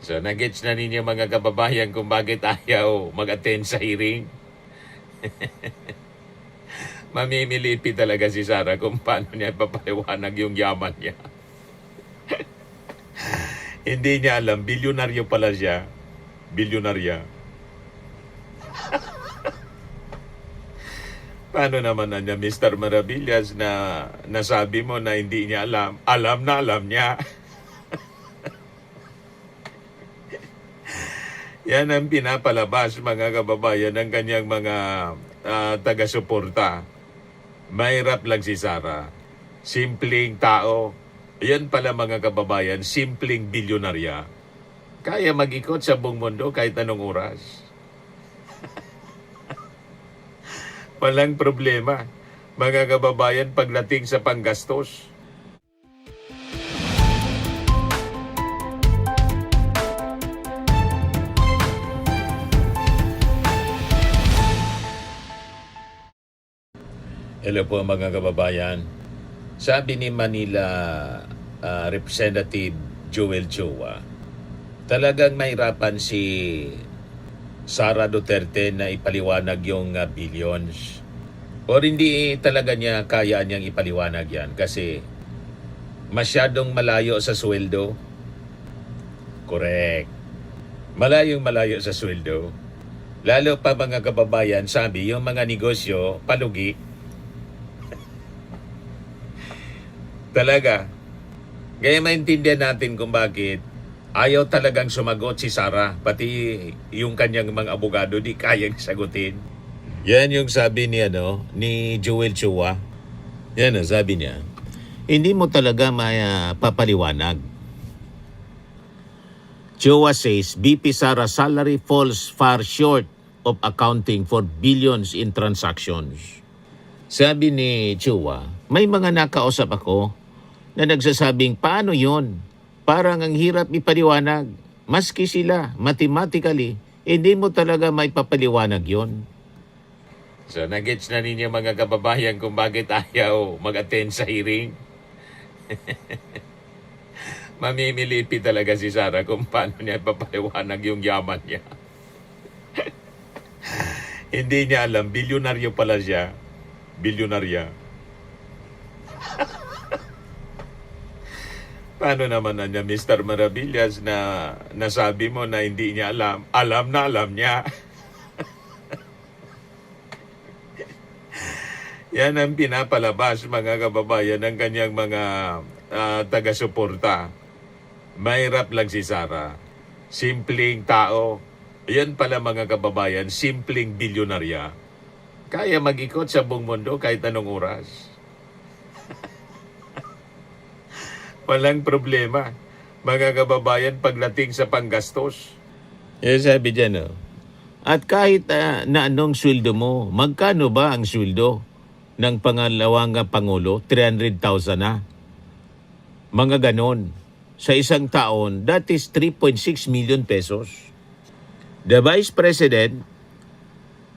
So, nag-gets na ninyo mga kababayan kung bakit ayaw mag-attend sa hearing. Mamimilipi talaga si Sara kung paano niya ipapaliwanag yung yaman niya. Hindi niya alam, bilyonaryo pala siya. Bilyonarya. Paano naman na niya, Mr. Maravillas, na nasabi mo na hindi niya alam? Alam na alam niya. Yan ang pinapalabas, mga kababayan, ng kanyang mga taga-suporta. Mahirap lang si Sara. Simpleng tao. Yan pala, mga kababayan, simpleng bilyonarya. Kaya mag-ikot sa buong mundo kahit anong oras. Walang problema, mga kababayan, pagdating sa panggastos. Hello po mga kababayan. Sabi ni Manila Representative Joel Chua, talagang mahirapan si Sara Duterte na ipaliwanag yung billions. O hindi talaga niya kaya niyang ipaliwanag yan kasi masyadong malayo sa sweldo. Correct. Malayo sa sweldo. Lalo pa mga kababayan, sabi yung mga negosyo, palugi. Talaga. Kaya maintindihan natin kung bakit ayaw talagang sumagot si Sara. Pati yung kanyang mga abogado di kayang sagutin. Yan yung sabi ni Joel Chua. Yan ang sabi niya. Hindi mo talaga papaliwanag. Chua says BP Sara salary falls far short of accounting for billions in transactions. Sabi ni Chua, may mga nakausap ako na nagsasabing paano yon? Parang ang hirap ipaliwanag. Maski sila, mathematically, hindi mo talaga may papaliwanag yon. So, nag-gets na ninyo mga kababayan kung bakit ayaw mag-attend sa hearing. Mamimilipi talaga si Sara kung paano niya ipapaliwanag yung yaman niya. Hindi niya alam, bilyonaryo pala siya. Bilyonarya. Paano naman na niya, Mr. Maravillas, na nasabi mo na hindi niya alam? Alam na alam niya. Yan ang pinapalabas, mga kababayan, ng kanyang mga taga-suporta. Mahirap lang si Sara. Simpleng tao. Yan pala, mga kababayan, simpleng bilyonarya. Kaya mag-ikot sa buong mundo kahit anong oras. Walang problema, mga kababayan, pagdating sa panggastos. Sabi dyan, at kahit na anong sweldo mo, magkano ba ang sweldo ng pangalawang Pangulo? 300,000 na. Mga ganon. Sa isang taon, that is 3.6 million pesos. The Vice President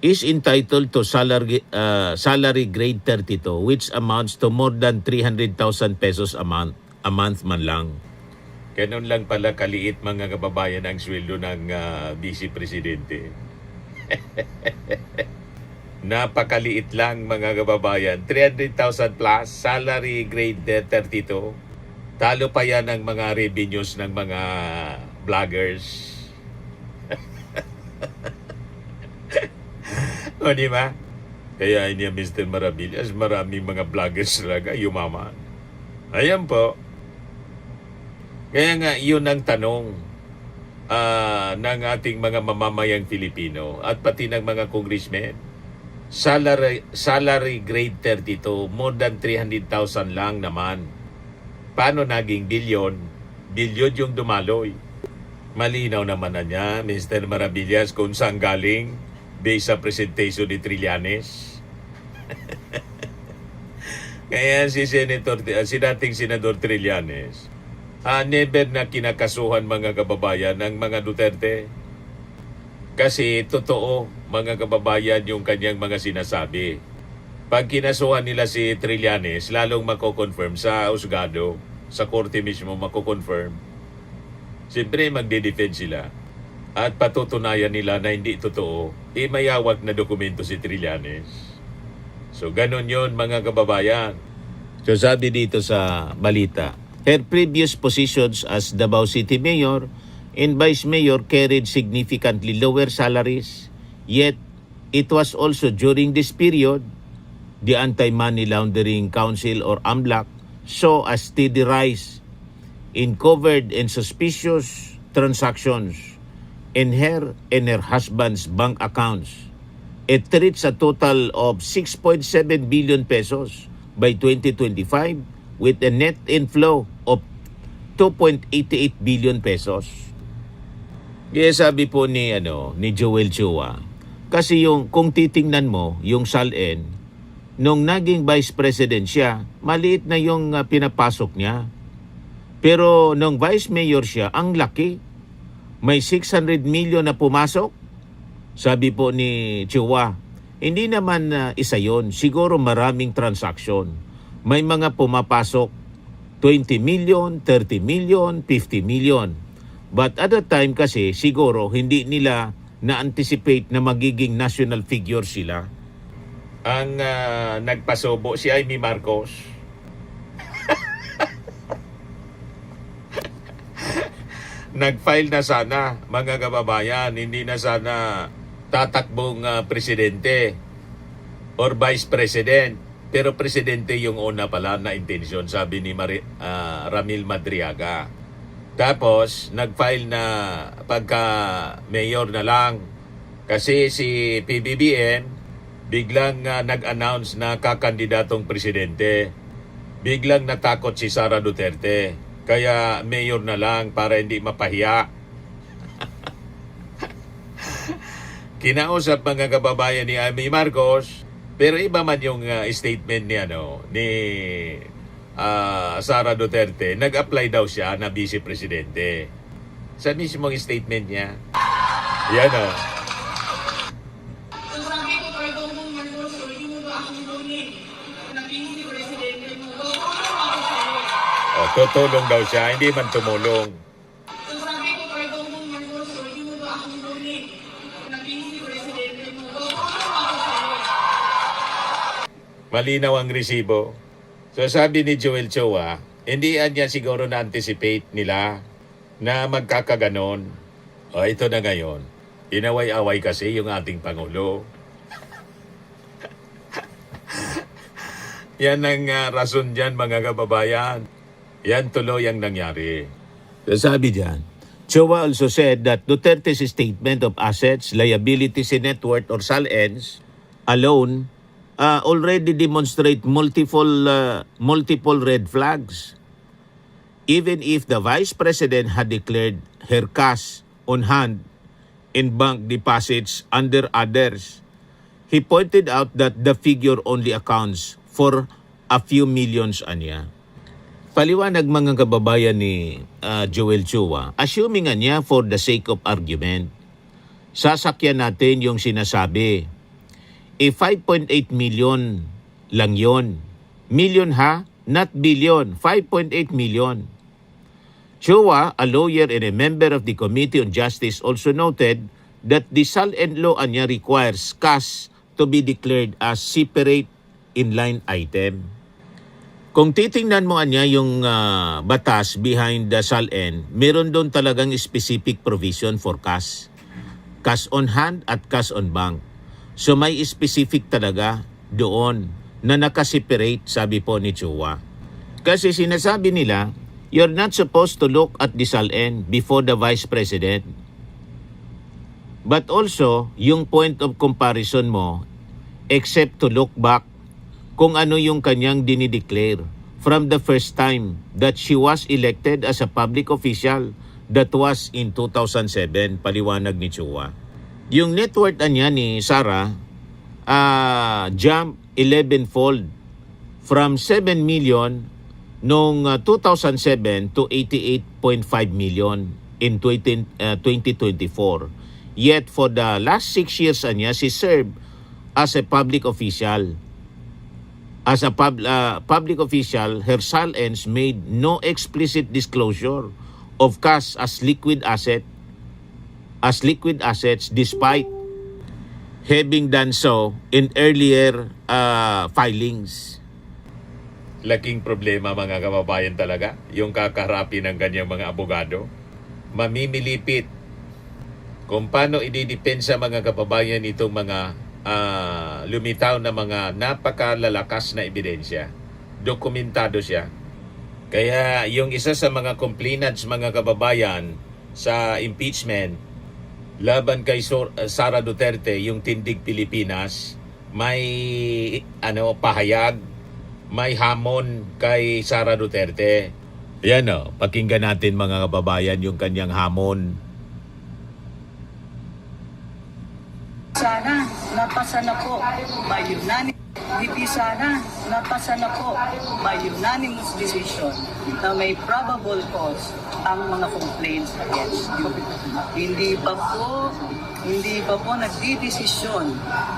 is entitled to salary grade 32, which amounts to more than 300,000 pesos a month man lang. Ganun lang pala kaliit, mga kababayan, ang sweldo ng Vice Presidente. Napakaliit lang, mga kababayan. 300,000 plus, salary grade 32. Talo pa yan ng mga revenues ng mga vloggers. O, di ba? Kaya ini Mr. Maravillas, maraming mga vloggers talaga yumaman. Ayan po. Kaya nga, yun ang tanong ng ating mga mamamayang Filipino at pati ng mga congressmen. Salary grade 32, more than 300,000 lang naman. Paano naging bilyon? Bilyon yung dumaloy. Malinaw naman na niya, Mr. Maravillas, kung saan galing based sa presentation ni Trillanes. Kaya si dating Senador Trillanes, never na kinakasuhan, mga kababayan, ng mga Duterte. Kasi totoo, mga kababayan, yung kanyang mga sinasabi. Pag kinasuhan nila si Trillanes, lalong mako-confirm sa husgado, sa korte mismo mako-confirm. Siyempre, magde-defend sila. At patutunayan nila na hindi totoo, mayawag na dokumento si Trillanes. So, ganun yon mga kababayan. So, sabi dito sa balita, her previous positions as Davao City Mayor and Vice Mayor carried significantly lower salaries, yet it was also during this period the Anti-Money Laundering Council or AMLAC saw a steady rise in covered and suspicious transactions in her and her husband's bank accounts. It reached a total of 6.7 billion pesos by 2025 with a net inflow of 2.88 billion pesos. Kaya sabi po ni Joel Chua, kasi kung titingnan mo yung SALN nung naging vice president siya, maliit na yung pinapasok niya. Pero nung vice mayor siya, ang laki. May 600 million na pumasok. Sabi po ni Chua, hindi naman isa yon, siguro maraming transaction. May mga pumapasok 20 million, 30 million, 50 million. But at the time kasi siguro hindi nila na-anticipate na magiging national figure sila. Ang nagpasobo si Amy Marcos. Nag-file na sana, mga kababayan, hindi na sana tatakbong presidente or vice president. Pero presidente yung una pala na intensyon, sabi ni Ramil Madriaga. Tapos, nag-file na pagka mayor na lang. Kasi si PBBM, biglang nag-announce na kakandidatong presidente. Biglang natakot si Sara Duterte. Kaya mayor na lang para hindi mapahiya. Kinausap mga kababayan ni Amy Marcos, pero iba man yung statement ni Sara Duterte. Nag-apply daw siya na vice presidente. Sa mismong statement niya. Yan tutulong daw siya, hindi man tumulong. Malinaw ang resibo. So sabi ni Joel Chua, hindi niya siguro na-anticipate nila na magkakaganon. O ito na ngayon, inaway-away kasi yung ating Pangulo. Yan ang rason dyan mga kababayan. Yan tuloy ang nangyari. So sabi dyan, Chua also said that Duterte's statement of assets, liabilities, and net worth or SALNs alone already demonstrate multiple red flags. Even if the Vice President had declared her cash on hand in bank deposits under others, he pointed out that the figure only accounts for a few millions anya. Paliwanag mga kababayan ni Joel Chua, assuming niya for the sake of argument, sasakyan natin yung sinasabi. 5.8 million lang yon. Million ha? Not billion. 5.8 million. Chua, a lawyer and a member of the Committee on Justice, also noted that the SALN law niya requires cash to be declared as separate inline item. Kung titingnan mo niya yung batas behind the SALN, meron doon talagang specific provision for cash. Cash on hand at cash on bank. So may specific talaga doon na nakaseparate, sabi po ni Chua. Kasi sinasabi nila, you're not supposed to look at the SALN before the Vice President. But also, yung point of comparison mo, except to look back kung ano yung kanyang dinideclare from the first time that she was elected as a public official, that was in 2007, paliwanag ni Chua. Yung net worth niya ni Sara, jump 11-fold from 7 million noong 2007 to 88.5 million in 2024. Yet for the last 6 years niya, she served as a public official. As a public official, her SALNs made no explicit disclosure of cash as liquid assets despite having done so in earlier filings. Laking problema mga kababayan talaga yung kakarapin ng kanyang mga abogado. Mamimilipit kung paano ididepensa mga kababayan itong mga lumitaw na mga napakalalakas na ebidensya. Dokumentado siya. Kaya yung isa sa mga complainants mga kababayan sa impeachment laban kay Sara Duterte, yung Tindig Pilipinas, may pahayag, may hamon kay Sara Duterte. Yan pakinggan natin mga kababayan yung kanyang hamon. Sana napasa na po by unanimous. Hindi sana napasa na po by unanimous decision na may probable cause ang mga complaints against you. Hindi pa po nagdidesisyon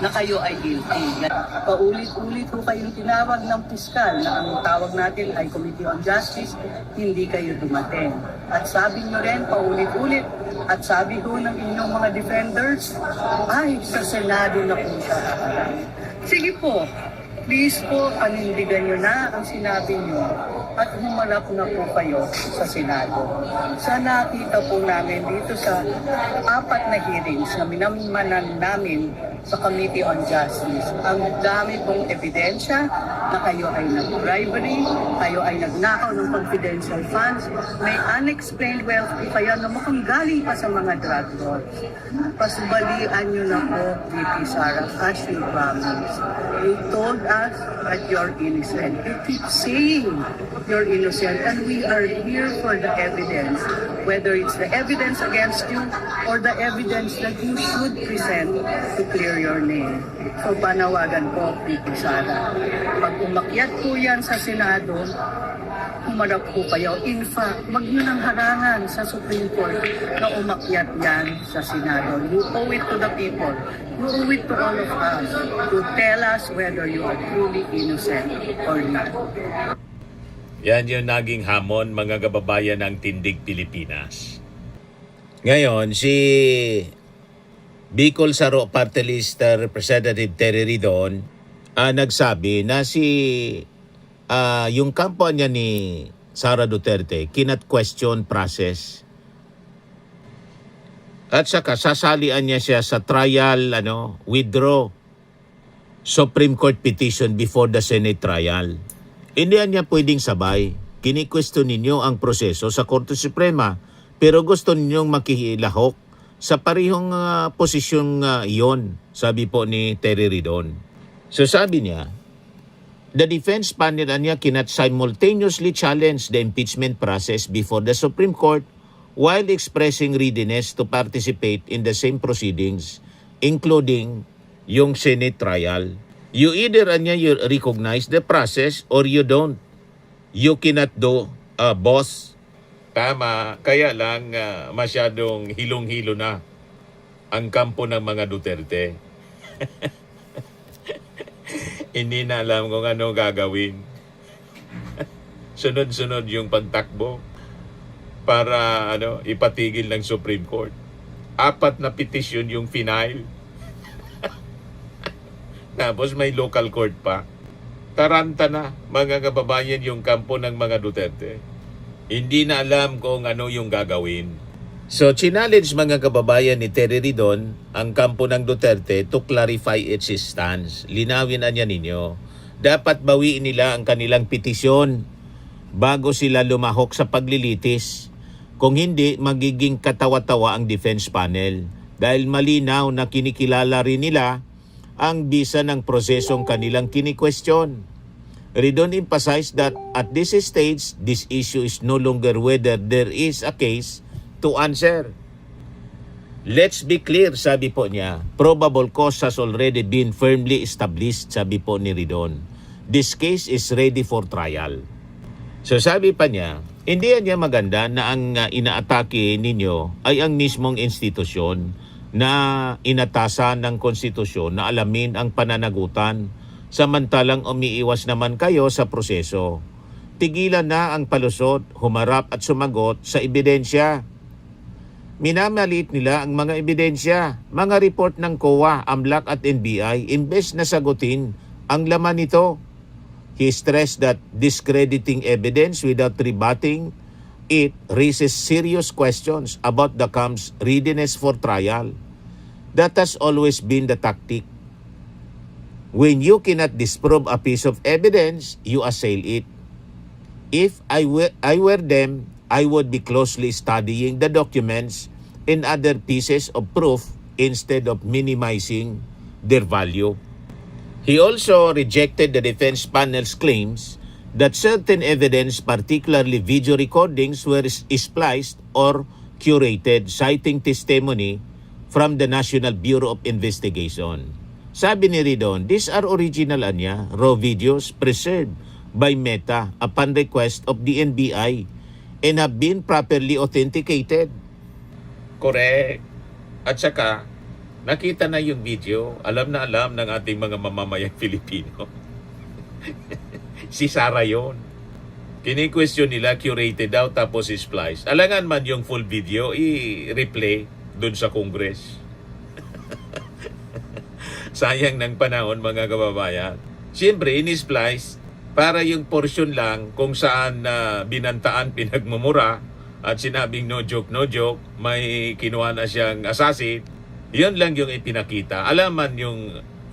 na kayo ay guilty. Paulit-ulit po kayong tinawag ng piskal na ang tawag natin ay Committee on Justice, hindi kayo dumating. At sabi nyo rin paulit-ulit, at sabi ko ng inyong mga defenders, ay sa Senado na po siya. Sige po, please po, panindigan nyo na ang sinabi nyo at humalap na po kayo sa Senado. Sa nakita po namin dito sa 4 na hearings na minamanan namin sa Committee on Justice, ang dami pong ebidensya na kayo ay nag-bribery, kayo ay nagnakaw ng confidential funds, may unexplained wealth po kaya na mukhang galing pa sa mga drug lords. Pasubalian nyo na po, VP Sara, as you promised. You told us that you're innocent. You keep saying you're innocent, and we are here for the evidence, whether it's the evidence against you or the evidence that you should present to clear your name. So panawagan po, VP Sara, pag umakyat po yan sa Senado, humarap po kayo. In fact, wag nyo nang harangan sa Supreme Court na umakyat yan sa Senado. You owe it to the people. You owe it to all of us to tell us whether you are truly innocent or not. Yan yung naging hamon mga kababayan ng Tindig Pilipinas. Ngayon, si Bicol Saro Party List Representative Terry Ridon nagsabi na yung kampanya ni Sara Duterte cannot question process. At saka sasalian niya siya sa trial, withdraw Supreme Court petition before the Senate trial. Hindi niya pwedeng sabay. Kini-question ninyo ang proseso sa Korte Suprema, pero gusto ninyong makihilahok sa parehong posisyong iyon, sabi po ni Terry Ridon. So sabi niya, the defense panel niya cannot simultaneously challenge the impeachment process before the Supreme Court while expressing readiness to participate in the same proceedings, including yung Senate trial. You either you recognize the process or you don't. You cannot do boss. Tama, kaya lang masyadong hilong-hilo na ang kampo ng mga Duterte. Hindi na alam kung ano gagawin. Sunod-sunod yung pagtakbo para ipatigil ng Supreme Court. 4 na petisyon yung final. Tapos may local court pa. Taranta na mga kababayan yung kampo ng mga Duterte. Hindi na alam kung ano yung gagawin. So, challenge mga kababayan ni Terry Ridon ang kampo ng Duterte to clarify its stance. Linawin niya ninyo. Dapat bawiin nila ang kanilang petisyon bago sila lumahok sa paglilitis. Kung hindi, magiging katawa-tawa ang defense panel dahil malinaw na kinikilala rin nila ang bisa ng prosesong kanilang kini-question. Ridon emphasized that at this stage, this issue is no longer whether there is a case to answer. Let's be clear, sabi po niya, probable cause has already been firmly established, sabi po ni Ridon. This case is ready for trial. So sabi pa niya, hindi niya maganda na ang inaatake ninyo ay ang mismong institusyon na inatasan ng konstitusyon na alamin ang pananagutan, samantalang umiiwas naman kayo sa proseso. tigilan na ang palusot, humarap at sumagot sa ebidensya. Minamaliit nila ang mga ebidensya, mga report ng COA, AMLAC at NBI, imbes na sagutin ang laman nito. He stressed that discrediting evidence without rebutting it raises serious questions about the camp's readiness for trial. That has always been the tactic. When you cannot disprove a piece of evidence, you assail it. If I were them, I would be closely studying the documents and other pieces of proof instead of minimizing their value. He also rejected the defense panel's claims that certain evidence, particularly video recordings, were spliced or curated, citing testimony from the National Bureau of Investigation. Sabi ni Ridon, these are original raw videos preserved by Meta upon request of the NBI and have been properly authenticated. Correct. At saka, nakita na yung video, alam na alam ng ating mga mamamayang Filipino. Si Sarah yun. Kini-question nila, curated daw tapos splice. Alangan man yung full video, i-replay dun sa Congress. Sayang ng panahon mga kababayan. Siyempre, in-splice para yung portion lang kung saan binantaan, pinagmumura at sinabing no joke, may kinuha na siyang assassin. Yun lang yung ipinakita. Alaman yung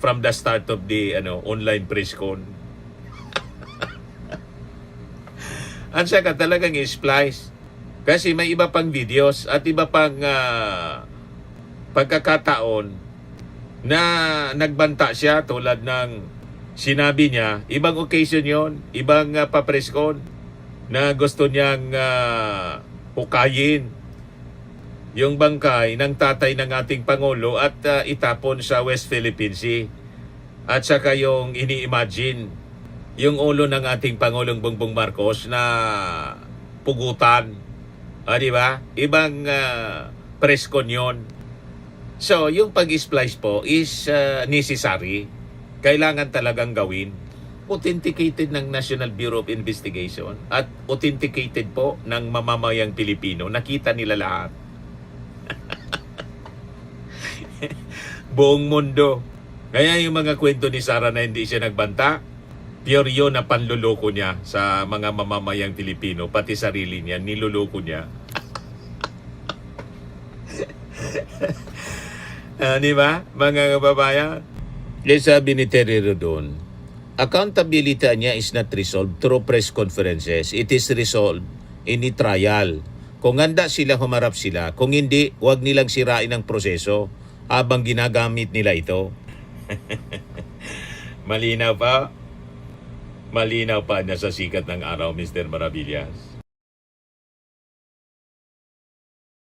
from the start of the online press con. At saka talagang i-splice. Kasi may iba pang videos at iba pang pagkakataon na nagbanta siya tulad ng sinabi niya, ibang occasion yon, ibang pa-press con na gusto niyang hukayin yung bangkay ng tatay ng ating Pangulo at itapon sa West Philippine Sea. At saka yung ini-imagine yung ulo ng ating Pangulong Bongbong Marcos na pugutan. Di ba? Ibang press con yun. So, yung pag-splice po is necessary. Kailangan talagang gawin. Authenticated ng National Bureau of Investigation at authenticated po ng mamamayang Pilipino. Nakita nila lahat. Buong mundo. Kaya yung mga kwento ni Sarah na hindi siya nagbanta, pure yun na panluloko niya sa mga mamamayang Pilipino. Pati sarili niya, niluloko niya. Di ba, mga kababayan? Kaya sabi ni Terry Rodon, accountability niya is not resolved through press conferences. It is resolved in the trial. Kung handa sila, humarap sila. Kung hindi, huwag nilang sirain ang proseso habang ginagamit nila ito. Malinaw pa? Malinaw pa na sa sikat ng araw, Mr. Maravillas.